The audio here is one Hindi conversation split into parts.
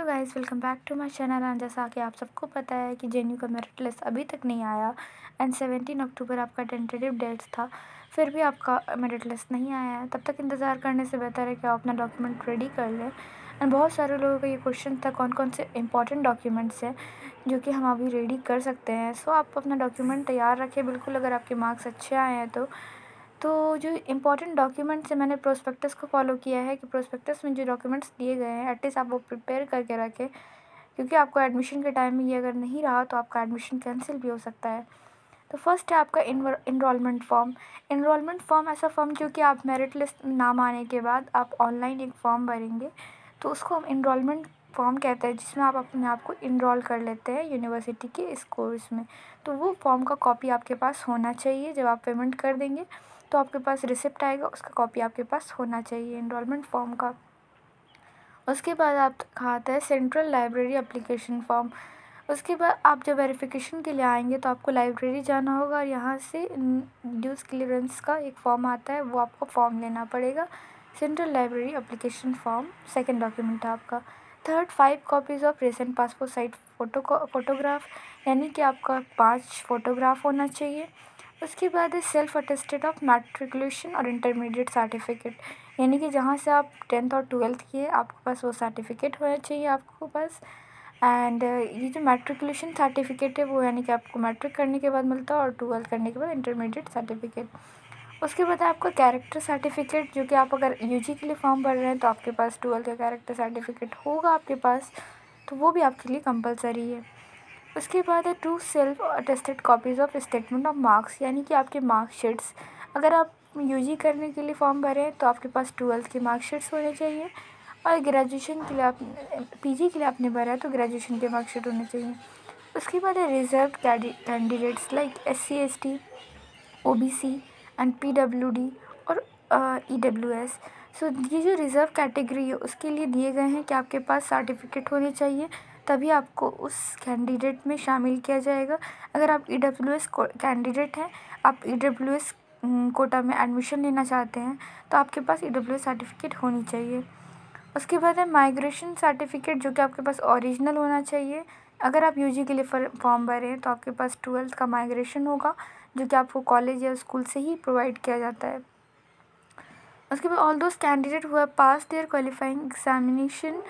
Guys, welcome back to my channel. And जैसा कि आप सबको पता है कि जेएनयू का मेरिट लिस्ट अभी तक नहीं आया एंड 17 अक्टूबर आपका टेंटेटिव डेट्स था, फिर भी आपका मेरिट लिस्ट नहीं आया है। तब तक इंतज़ार करने से बेहतर है कि आप अपना डॉक्यूमेंट रेडी कर लें। एंड बहुत सारे लोगों का ये क्वेश्चन था कौन कौन से इंपॉर्टेंट डॉक्यूमेंट्स हैं जो कि हम अभी रेडी कर सकते हैं। सो आप अपना डॉक्यूमेंट तैयार रखें बिल्कुल, अगर आपके मार्क्स अच्छे आए हैं तो जो इम्पोर्टेंट डॉक्यूमेंट्स है, मैंने प्रोस्पेक्टस को फॉलो किया है कि प्रोस्पेक्टस में जो डॉक्यूमेंट्स दिए गए हैं एटलीस्ट आप वो प्रिपेयर करके रखें, क्योंकि आपको एडमिशन के टाइम में ये अगर नहीं रहा तो आपका एडमिशन कैंसिल भी हो सकता है। तो फर्स्ट है आपका इनरोलमेंट फॉर्म। इनरोलमेंट फॉर्म ऐसा फॉर्म जो कि आप मेरिट लिस्ट में नाम आने के बाद आप ऑनलाइन एक फॉर्म भरेंगे, तो उसको हम इनरोलमेंट फॉर्म कहते हैं, जिसमें आप अपने आप को इनरोल कर लेते हैं यूनिवर्सिटी के इस कोर्स में। तो वो फॉर्म का कॉपी आपके पास होना चाहिए। जब आप पेमेंट कर देंगे तो आपके पास रिसिप्ट आएगा, उसका कॉपी आपके पास होना चाहिए इनरोलमेंट फॉर्म का। उसके बाद आप आता है सेंट्रल लाइब्रेरी एप्लीकेशन फॉर्म। उसके बाद आप जब वेरिफिकेशन के लिए आएंगे तो आपको लाइब्रेरी जाना होगा और यहाँ से ड्यूज क्लियरेंस का एक फॉर्म आता है, वो आपको फॉर्म लेना पड़ेगा। Central library application form second document है आपका। Third, 5 copies of recent passport size photograph, यानी कि आपका 5 फोटोग्राफ होना चाहिए। उसके बाद है सेल्फ अटेस्टेड ऑफ मैट्रिकुलेशन और इंटरमीडिएट सर्टिफिकेट, यानी कि जहाँ से आप 10th और 12th किए आपके पास वो सर्टिफिकेट होना चाहिए आपको पास। एंड ये जो मैट्रिकुलेशन सर्टिफिकेट है वो यानी कि आपको मैट्रिक करने के बाद मिलता है और 12th करने के बाद इंटरमीडिएट सर्टिफिकेट। उसके बाद आपका कैरेक्टर सर्टिफिकेट, जो कि आप अगर यूजी के लिए फॉर्म भर रहे हैं तो आपके पास 12th का कैरेक्टर सर्टिफिकेट होगा आपके पास, तो वो भी आपके लिए कंपलसरी है। उसके बाद है 2 self attested copies of statement of marks, यानी कि आपके मार्कशीट्स। अगर आप यूजी करने के लिए फॉर्म भरें तो आपके पास 12th की मार्कशीट्स होने चाहिए, और ग्रेजुएशन के लिए आप पीजी के लिए आपने भरा है तो ग्रेजुएशन के मार्कशीट होने चाहिए। उसके बाद है reserve candidates like SC ST OBC and PWD और EWS। सो ये जो रिज़र्व कैटेगरी है उसके लिए दिए गए हैं कि आपके पास सर्टिफिकेट होने चाहिए, तभी आपको उस कैंडिडेट में शामिल किया जाएगा। अगर आप EWS कैंडिडेट हैं, आप EWS कोटा में एडमिशन लेना चाहते हैं, तो आपके पास EWS सर्टिफिकेट होनी चाहिए। उसके बाद है माइग्रेशन सर्टिफिकेट, जो कि आपके पास ओरिजिनल होना चाहिए। अगर आप यूजी के लिए फॉर्म भरे हैं तो आपके पास 12th का माइग्रेशन होगा, जो कि आपको कॉलेज या स्कूल से ही प्रोवाइड किया जाता है। उसके बाद all those candidate who pass their qualifying examination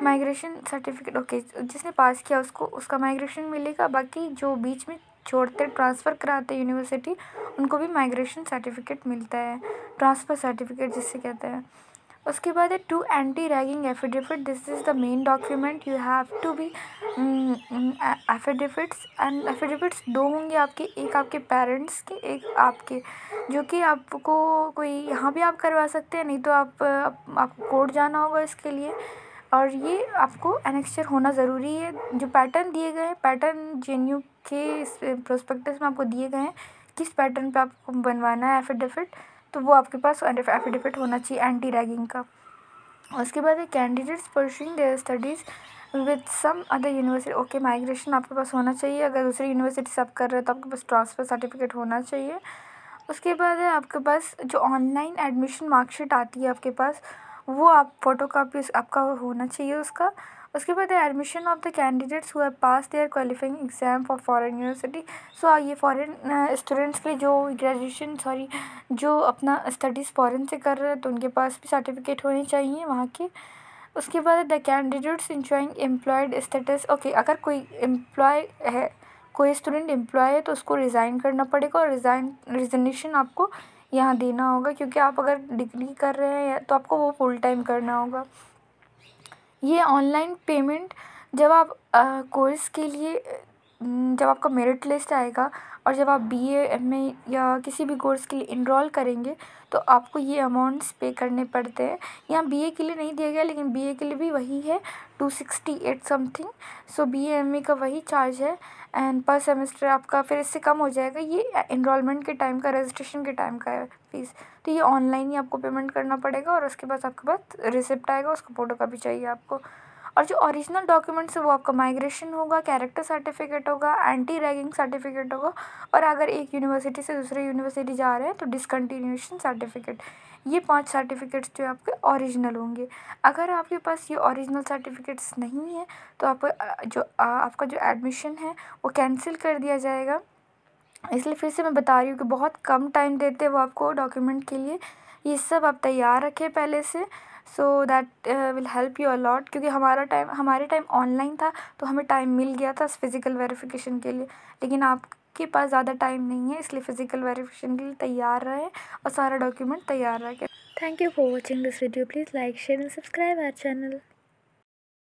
migration certificate, okay, जिसने पास किया उसको उसका माइग्रेशन मिलेगा। बाकी जो बीच में छोड़ते ट्रांसफ़र कराते हैं यूनिवर्सिटी, उनको भी माइग्रेशन सर्टिफिकेट मिलता है, ट्रांसफ़र सर्टिफिकेट जिससे कहते हैं। उसके बाद है 2 anti ragging affidavit. This is the main document, you have to be affidavits. And affidavits 2 होंगे आपके, एक आपके पेरेंट्स के, एक आपके, जो कि आपको कोई यहाँ भी आप करवा सकते हैं, नहीं तो आपको कोर्ट जाना होगा इसके लिए। और ये आपको एनेक्स्चर होना ज़रूरी है। जो पैटर्न दिए गए हैं, पैटर्न जेएनयू के इस प्रोस्पेक्टस में आपको दिए गए हैं किस पैटर्न पे आपको बनवाना है एफिडेविट, तो वो आपके पास एफिडेविट होना चाहिए एंटी रैगिंग का। उसके बाद है candidates pursuing their studies with some other university, okay, migration आपके पास होना चाहिए। अगर दूसरी यूनिवर्सिटी से आप कर रहे हैं तो आपके पास ट्रांसफ़र सर्टिफिकेट होना चाहिए। उसके बाद है आपके पास जो ऑनलाइन एडमिशन मार्कशीट आती है आपके पास, वो आप फ़ोटोकॉपी आपका होना चाहिए उसका। उसके बाद है admission of the candidates who have pass their qualifying exam for foreign university. So ये फॉरेन स्टूडेंट्स के लिए जो ग्रेजुएशन जो अपना स्टडीज़ फॉरेन से कर रहे हैं तो उनके पास भी सर्टिफिकेट होने चाहिए वहाँ के। उसके बाद the candidates enjoying employed status, okay, अगर कोई एम्प्लॉय है, कोई स्टूडेंट एम्प्लॉय है तो उसको रिज़ाइन करना पड़ेगा, और रिज़नेशन आपको यहाँ देना होगा, क्योंकि आप अगर डिग्री कर रहे हैं तो आपको वो फुल टाइम करना होगा। ये ऑनलाइन पेमेंट जब आप कोर्स के लिए जब आपका मेरिट लिस्ट आएगा और जब आप BA MA या किसी भी कोर्स के लिए इनरोल करेंगे तो आपको ये अमाउंट्स पे करने पड़ते हैं। यहाँ BA के लिए नहीं दिया गया, लेकिन BA के लिए भी वही है 268 समथिंग। सो BA MA का वही चार्ज है एंड पर सेमेस्टर आपका फिर इससे कम हो जाएगा। ये इनरोलमेंट के टाइम का, रजिस्ट्रेशन के टाइम का है फीस। तो ये ऑनलाइन ही आपको पेमेंट करना पड़ेगा, और उसके बाद आपके पास रिसिप्ट आएगा, उसका फ़ोटोकॉपी चाहिए आपको। और जो ओरिजिनल डॉक्यूमेंट्स है वो आपका माइग्रेशन होगा, कैरेक्टर सर्टिफिकेट होगा, एंटी रैगिंग सर्टिफिकेट होगा, और अगर एक यूनिवर्सिटी से दूसरे यूनिवर्सिटी जा रहे हैं तो डिसकंटिन्यूएशन सर्टिफिकेट। ये 5 सर्टिफिकेट्स जो आपके ओरिजिनल होंगे। अगर आपके पास ये ओरिजिनल सर्टिफिकेट्स नहीं है तो आपका जो एडमिशन है वो कैंसिल कर दिया जाएगा। इसलिए फिर से मैं बता रही हूँ कि बहुत कम टाइम देते हैं वो आपको डॉक्यूमेंट के लिए। ये सब आप तैयार रखें पहले से, so that will help you a lot, क्योंकि हमारे टाइम ऑनलाइन था तो हमें टाइम मिल गया था फ़िज़िकल वेरिफिकेशन के लिए, लेकिन आपके पास ज़्यादा टाइम नहीं है, इसलिए फ़िज़िकल वेरिफिकेशन के लिए तैयार रहें और सारा डॉक्यूमेंट तैयार रखें। Thank you for watching this video. Please like, share and subscribe our channel.